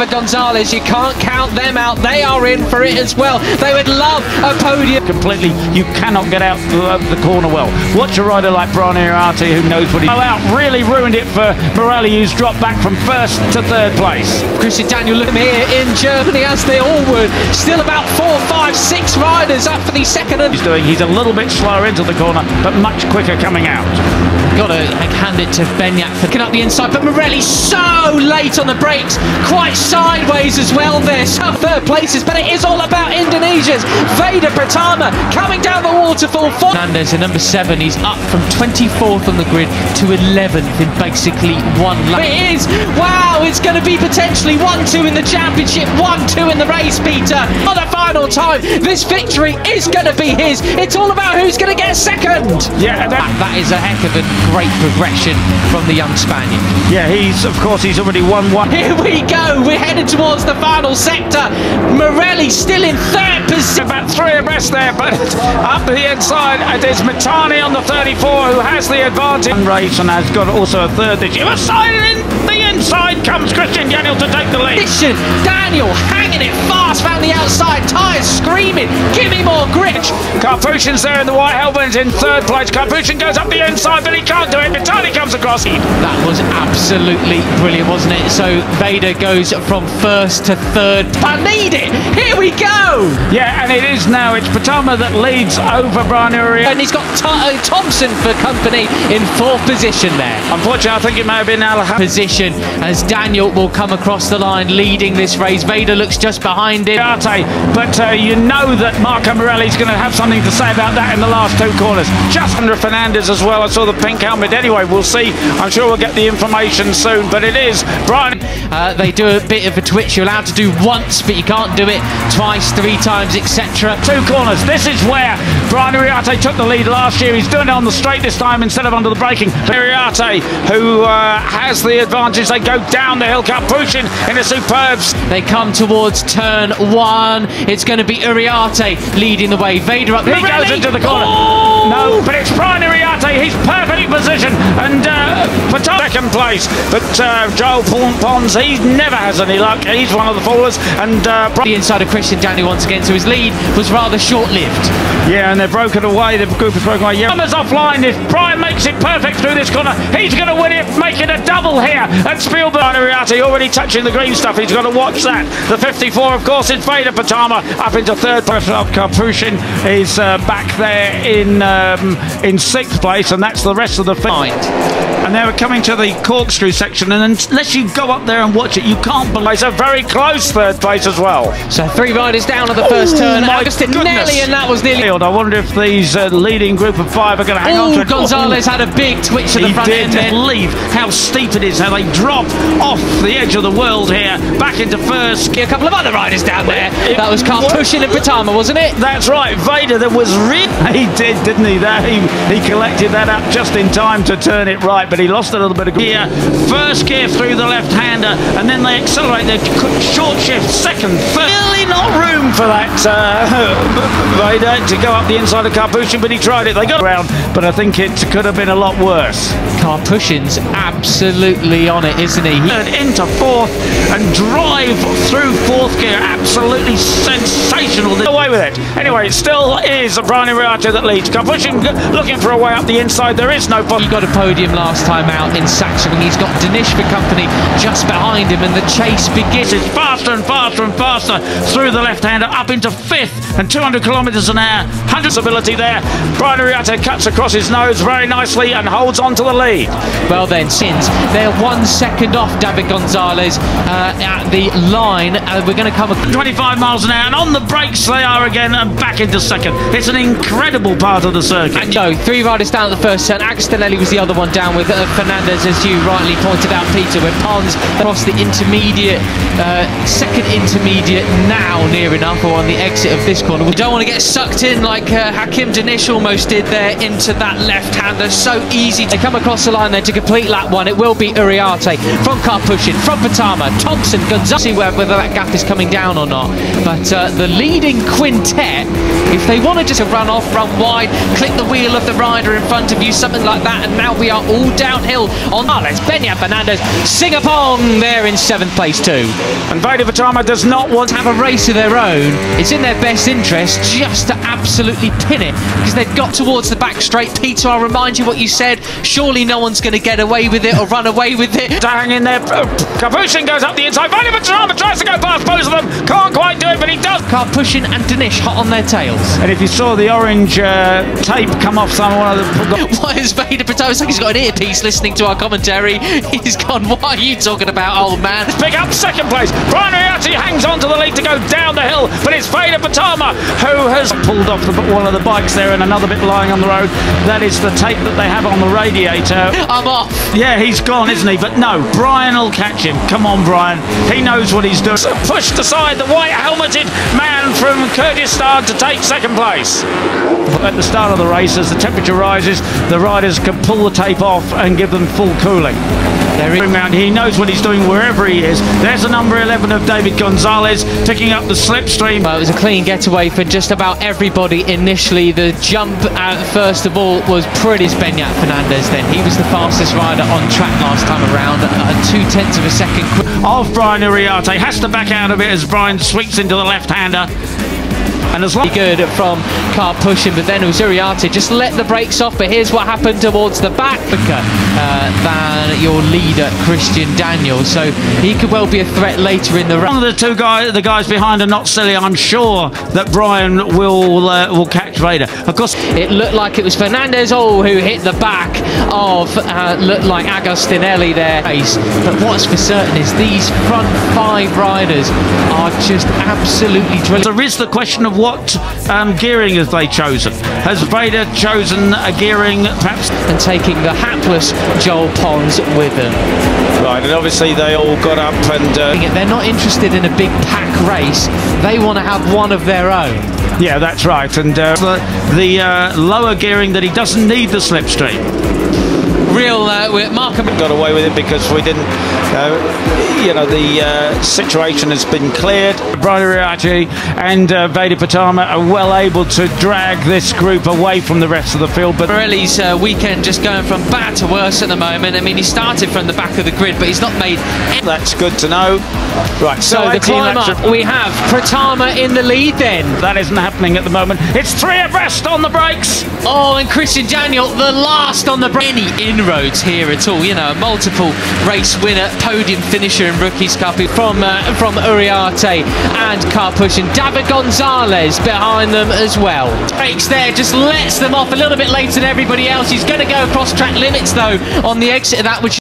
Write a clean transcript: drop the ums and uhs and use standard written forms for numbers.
Gonzalez, you can't count them out. They are in for it as well. They would love a podium. Completely, you cannot get out the corner well. Watch a rider like Uriarte, who knows what he's out. Really ruined it for Morelli, who's dropped back from first to third place. Christian Daniel, look at him here in Germany, as they all would. Still about 4, 5, 6 riders up for the second. He's a little bit slower into the corner, but much quicker coming out. Got to hand it to Benyak for picking up the inside, but Morelli so late on the brakes, quite sideways as well there. So third places, but it is all about Indonesia's Veda Pratama coming down the waterfall. Fernandez in number 7, he's up from 24th on the grid to 11th in basically one lap. It is, wow, it's going to be potentially 1-2 in the championship, 1-2 in the race, Peter. For the final time, this victory is going to be his. It's all about who's going to get second. Yeah, that is a heck of a great progression from the young Spaniard. Yeah, he's already won one. Here we go, we're headed towards the final sector. Morelli still in third position. About 3 abreast there, but up the inside it is Matani on the 34 who has the advantage. Race and has got also a third this year. In the inside comes Christian Daniel to take the lead. Daniel hanging it fast round the outside, tyres screaming, give me more grip. Karpushin's there in the white helmet in third place. Karpushin goes up the inside, but he can't do it. Matani comes across. That was absolutely brilliant, wasn't it? So Veda goes from first to third. I need it. Here we go. Yeah, and it is now. It's Pratama that leads over Uriarte. And he's got Thompson for company in 4th position there. Unfortunately, I think it may have been Alejandro. Position as Daniel will come across the line leading this race. Veda looks just behind him. But you know that Marco Morelli's going to have something to say about that in the last 2 corners. Just under Fernandez as well. I saw the pink helmet. Anyway, we'll see. I'm sure we'll get the information soon. But it is Brian. They do a bit of a twitch. You're allowed to do once, but you can't do it twice, 3 times, etc. 2 corners. This is where Uriarte took the lead last year. He's doing it on the straight this time instead of under the braking. Uriarte, who has the advantage. They go down the hill. Karpushin in a superb. They come towards turn 1. It's going to be Uriarte leading the way. Veda up. He goes into the corner. Oh! No, but it's Uriarte. He's perfectly positioned and for second place. But Joel Pons, he never has any luck. He's one of the fallers. And the inside of Christian Daniel once again. So his lead was rather short-lived. Yeah, and they've broken away. The group has broken away. Yeah, Thomas offline. If Brian makes it perfect through this corner, he's going to win it, making a double here at Spielberg. Uriarte already touching the green stuff. He's got to watch that. The 54, of course, is Veda Pratama up into third place. Karpushin is back there in 6th place, and that's the rest of the field. And they were coming to the corkscrew section, and unless you go up there and watch it, you can't believe it's a very close third place as well. So 3 riders down at the first turn. Agustinelli, and that was nearly. I wonder if these leading group of 5 are going to hang on to it. Gonzalez had a big twitch at the front end. He did. Believe how steep it is, how they drop off the edge of the world here, back into first. A couple of other riders down there. That was Karpushin and Pratama, wasn't it? That's right. Veda, that was he did, didn't he? He collected that up just in time to turn it right, but he lost a little bit of gear. First gear through the left-hander, and then they accelerate their short shift, second, third. Really not room for that Veda to go up the inside of Karpushin, but he tried it. They got around, but I think it could have been a lot worse. Karpushin's absolutely on it, isn't he? Into 4th and drive through 4th gear. Absolutely sensational. Away with it. Anyway, it still is Uriarte that leads. Karpushin looking for a way up the inside. There is no problem. He got a podium last time out in Saxony. He's got Danish for company just behind him, and the chase begins. It's faster and faster and faster through the left-hander up into 5th and 200 kilometres an hour. 100's ability there. Uriarte cuts across his nose very nicely and holds on to the lead. Well then, since they're 1 second off David Gonzalez at the line, we're going to come 25 miles an hour, and on the brakes they are again and back into second. It's an incredible part of the circuit. And so 3 riders down at the first turn. Agustinelli was the other one down with Fernandez, as you rightly pointed out, Peter, with Pons across the intermediate, second intermediate now near enough, or on the exit of this corner. We don't want to get sucked in like Hakim Danish almost did there into that left-hander. So easy to come across the line there to complete lap 1. It will be Uriarte from Karpushin, from Pratama, Thompson, Gonzalez. See whether that gap is coming down or not. But the leading quintet If they want to just run off, run wide, click the wheel of the rider in front of you, something like that, and now we are all downhill on Alex Beñat Fernandez. Singapore there in 7th place too. And Veda Pratama does not want to have a race of their own. It's in their best interest just to absolutely pin it, because they've got towards the back straight. Peter, I'll remind you what you said. Surely no one's going to get away with it or run away with it. Hang in there. Kapushin goes up the inside. Veda Pratama tries to go past both of them. Can't quite do it, but he does. Karpushin and Danish hot on their tails. And if you saw the orange tape come off one of the... Why is Veda Pratama? It's like he's got an earpiece listening to our commentary. He's gone, what are you talking about, old man? Pick up 2nd place. Uriarte hangs on to the lead to go down the hill, but it's Veda Pratama who has pulled off one of the bikes there and another bit lying on the road. That is the tape that they have on the radiator. I'm off. Yeah, he's gone, isn't he? But no, Brian will catch him. Come on, Brian. He knows what he's doing. So pushed aside the white helmeted man from Kyrgyzstan to take 2nd place. At the start of the race, as the temperature rises, the riders can pull the tape off and give them full cooling. He knows what he's doing wherever he is. There's the number 11 of David Gonzalez picking up the slipstream. Well, it was a clean getaway for just about everybody initially. The jump out first of all was Pratama Beñat Fernandez. Then he was the fastest rider on track last time around, 0.2 of a second of Brian Uriarte. Has to back out of it as Brian sweeps into the left-hander. And as long good from Karpushin, but then it was Uriarte just let the brakes off. But here's what happened towards the back than your leader Christian Daniels, so he could well be a threat later in the race. One of the guys behind are not silly. I'm sure that Brian will catch Veda. Of course, it looked like it was Fernandez who hit the back of looked like Agostinelli there. But what's for certain is these front 5 riders are just absolutely drilling. There is the question of what gearing have they chosen? Has Veda chosen a gearing perhaps? And taking the hapless Joel Pons with them. Right, and obviously they all got up and... They're not interested in a big pack race. They want to have one of their own. Yeah, that's right. And the lower gearing that he doesn't need the slipstream. Markham got away with it because we didn't, the situation has been cleared. Brian Uriarte and Veda Pratama are well able to drag this group away from the rest of the field. But Morelli's weekend just going from bad to worse at the moment. I mean, he started from the back of the grid, but he's not made... That's good to know. Right, so the climb up, we have Pratama in the lead then. That isn't happening at the moment. It's 3 abreast on the brakes. Oh, and Christian Daniel, the last on the brakes. Any inroads here at all, multiple race winner, podium finisher in Rookies Cup from Uriarte and Karpushin. David Gonzalez behind them as well. Brakes there, just lets them off a little bit later than everybody else. He's going to go across track limits though on the exit of that, which